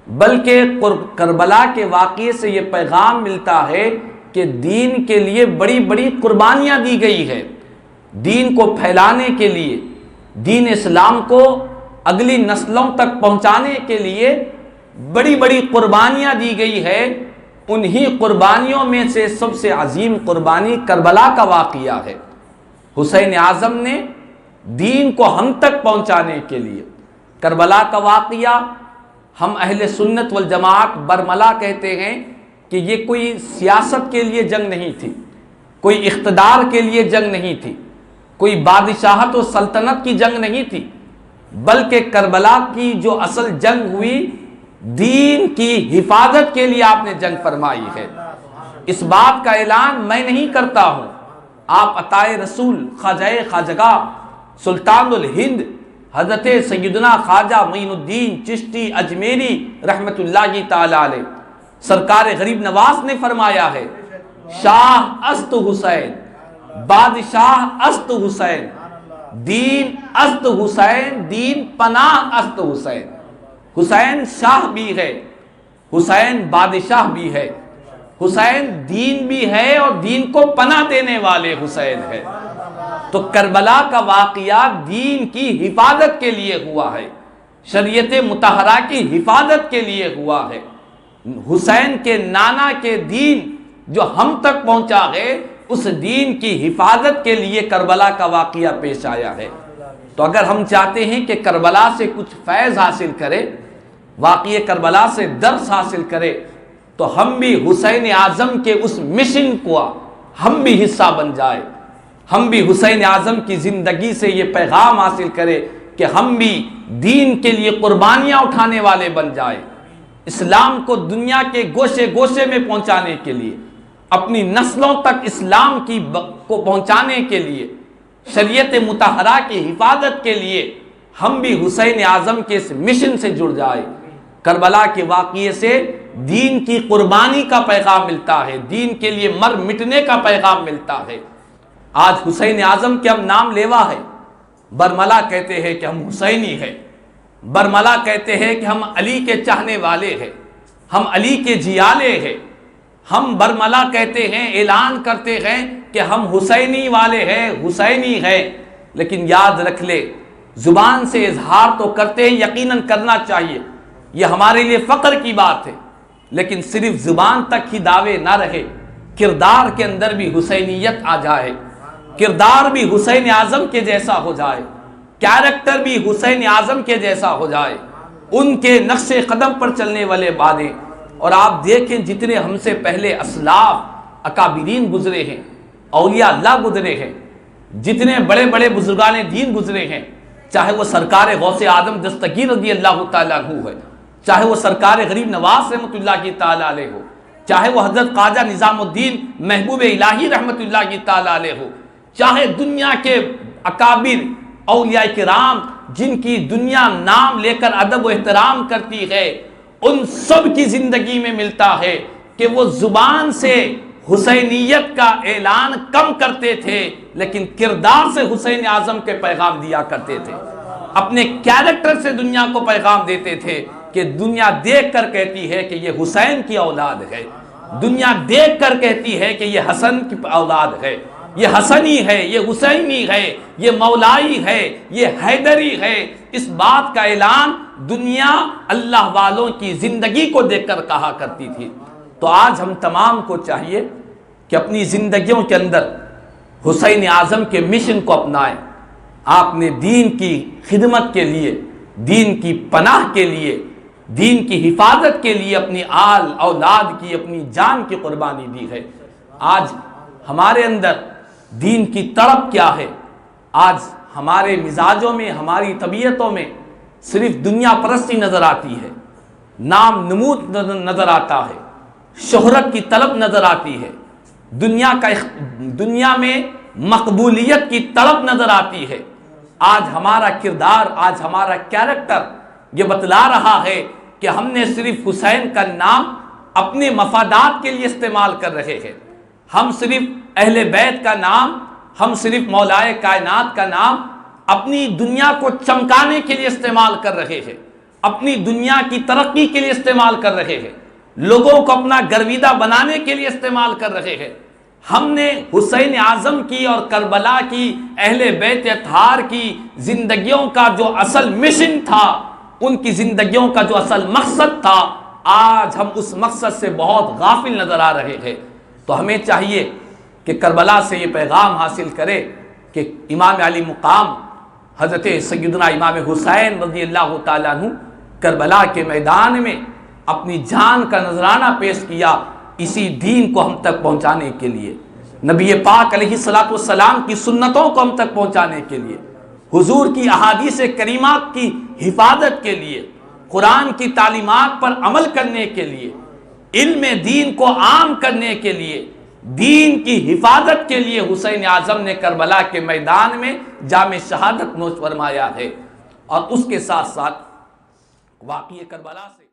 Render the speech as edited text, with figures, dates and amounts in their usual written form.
بلکہ کربلا کے واقعے سے یہ پیغام ملتا ہے کہ دین کے لیے بڑی بڑی قربانیاں دی گئی ہے، دین کو پھیلانے کے لیے، دین اسلام کو اگلی نسلوں تک پہنچانے کے لیے بڑی بڑی قربانیاں دی گئی ہے۔ انہی قربانیوں میں سے سب سے عظیم قربانی کربلا کا واقعہ ہے۔ حسین اعظم نے دین کو ہم تک پہنچانے کے لیے کربلا کا واقعہ، ہم اہل سنت والجماعت برملا کہتے ہیں کہ یہ کوئی سیاست کے لیے جنگ نہیں تھی، کوئی اقتدار کے لیے جنگ نہیں تھی، کوئی بادشاہت و سلطنت کی جنگ نہیں تھی، بلکہ کربلا کی جو اصل جنگ ہوئی دین کی حفاظت کے لیے آپ نے جنگ فرمائی ہے۔ اس بات کا اعلان میں نہیں کرتا ہوں، آپ عطائے رسول خواجہ خواجگاہ سلطان الہند حضرت سیدنا خواجہ معین الدین چشتی اجمیری رحمت اللہ تعالی علیہ سرکار غریب نواز نے فرمایا ہے، شاہ است حسین، بادشاہ است حسین، دین است حسین، دین پناہ است حسین۔ حسین شاہ بھی ہے، حسین بادشاہ بھی ہے، حسین دین بھی ہے اور دین کو پناہ دینے والے حسین ہے۔ تو کربلا کا واقعہ دین کی حفاظت کے لیے ہوا ہے، شریعت مطہرہ کی حفاظت کے لیے ہوا ہے۔ حسین کے نانا کے دین جو ہم تک پہنچا ہے، اس دین کی حفاظت کے لیے کربلا کا واقعہ پیش آیا ہے۔ تو اگر ہم چاہتے ہیں کہ کربلا سے کچھ فیض حاصل کرے، واقعہ کربلا سے درس حاصل کرے، تو ہم بھی حسین اعظم کے اس مشن کو ہم بھی حصہ بن جائے، ہم بھی حسین اعظم کی زندگی سے یہ پیغام حاصل کرے کہ ہم بھی دین کے لیے قربانیاں اٹھانے والے بن جائے، اسلام کو دنیا کے گوشے گوشے میں پہنچانے کے لیے، اپنی نسلوں تک اسلام کو پہنچانے کے لیے، شریعت مطہرہ کی حفاظت کے لیے ہم بھی حسین اعظم کے اس مشن سے جڑ جائے۔ کربلا کے واقعے سے دین کی قربانی کا پیغام ملتا ہے، دین کے لیے مر مٹنے کا پیغام ملتا ہے۔ آج حسین اعظم کے ہم نام لیوا ہے، برملا کہتے ہیں کہ ہم حسینی ہیں، برملا کہتے ہیں کہ ہم علی کے چاہنے والے ہیں، ہم علی کے جیالے ہیں، ہم برملا کہتے ہیں، اعلان کرتے ہیں کہ ہم حسینی والے ہیں، حسینی ہیں، لیکن یاد رکھ لے زبان سے اظہار تو کرتے ہیں، یقیناً کرنا چاہیے، یہ ہمارے لیے فخر کی بات ہے، لیکن صرف زبان تک ہی دعوے نہ رہے، کردار کے اندر بھی حسینیت آ جائے، کردار بھی حسین اعظم کے جیسا ہو جائے، کیریکٹر بھی حسین اعظم کے جیسا ہو جائے، ان کے نقش قدم پر چلنے والے بانیں۔ اور آپ دیکھیں جتنے ہم سے پہلے اسلاف اکابرین گزرے ہیں، اولیاء اللہ گزرے ہیں، جتنے بڑے بڑے بزرگان دین گزرے ہیں، چاہے وہ سرکار غوث اعظم دستگیر رضی اللہ تعالیٰ عنہ ہے، چاہے وہ سرکار غریب نواز رحمۃ اللہ کی تعالیٰ علیہ ہو، چاہے وہ حضرت خواجہ نظام الدین محبوب الہی رحمۃ اللہ کی تعالیٰ علیہ ہو، چاہے دنیا کے اکابر اولیاء کرام جن کی دنیا نام لے کر ادب و احترام کرتی ہے، ان سب کی زندگی میں ملتا ہے کہ وہ زبان سے حسینیت کا اعلان کم کرتے تھے، لیکن کردار سے حسین اعظم کے پیغام دیا کرتے تھے، اپنے کیریکٹر سے دنیا کو پیغام دیتے تھے کہ دنیا دیکھ کر کہتی ہے کہ یہ حسین کی اولاد ہے، دنیا دیکھ کر کہتی ہے کہ یہ حسن کی اولاد ہے، یہ حسنی ہے، یہ حسینی ہے، یہ مولائی ہے، یہ حیدری ہے۔ اس بات کا اعلان دنیا اللہ والوں کی زندگی کو دیکھ کر کہا کرتی تھی۔ تو آج ہم تمام کو چاہیے کہ اپنی زندگیوں کے اندر حسین اعظم کے مشن کو اپنائیں۔ آپ نے دین کی خدمت کے لیے، دین کی پناہ کے لیے، دین کی حفاظت کے لیے اپنی آل اولاد کی، اپنی جان کی قربانی دی ہے۔ آج ہمارے اندر دین کی تڑپ کیا ہے؟ آج ہمارے مزاجوں میں، ہماری طبیعتوں میں صرف دنیا پرستی نظر آتی ہے، نام نمود نظر آتا ہے، شہرت کی طلب نظر آتی ہے، دنیا میں مقبولیت کی طلب نظر آتی ہے۔ آج ہمارا کردار، آج ہمارا کیریکٹر یہ بتلا رہا ہے کہ ہم نے صرف حسین کا نام اپنے مفادات کے لیے استعمال کر رہے ہیں، ہم صرف اہل بیت کا نام، ہم صرف مولائے کائنات کا نام اپنی دنیا کو چمکانے کے لیے استعمال کر رہے ہیں، اپنی دنیا کی ترقی کے لیے استعمال کر رہے ہیں، لوگوں کو اپنا گرویدہ بنانے کے لیے استعمال کر رہے ہیں۔ ہم نے حسین اعظم کی اور کربلا کی اہل بیت اطہار کی زندگیوں کا جو اصل مشن تھا، ان کی زندگیوں کا جو اصل مقصد تھا، آج ہم اس مقصد سے بہت غافل نظر آ رہے ہیں۔ تو ہمیں چاہیے کہ کربلا سے یہ پیغام حاصل کرے کہ امام علی مقام حضرت سیدنا امام حسین رضی اللہ تعالیٰ عنہ کربلا کے میدان میں اپنی جان کا نذرانہ پیش کیا، اسی دین کو ہم تک پہنچانے کے لیے، نبی پاک علیہ الصلوۃ والسلام کی سنتوں کو ہم تک پہنچانے کے لیے، حضور کی احادیث کریمات کی حفاظت کے لیے، قرآن کی تعلیمات پر عمل کرنے کے لیے، علم دین کو عام کرنے کے لیے، دین کی حفاظت کے لیے حسین اعظم نے کربلا کے میدان میں جام شہادت نوش فرمایا ہے۔ اور اس کے ساتھ ساتھ واقعہ کربلا سے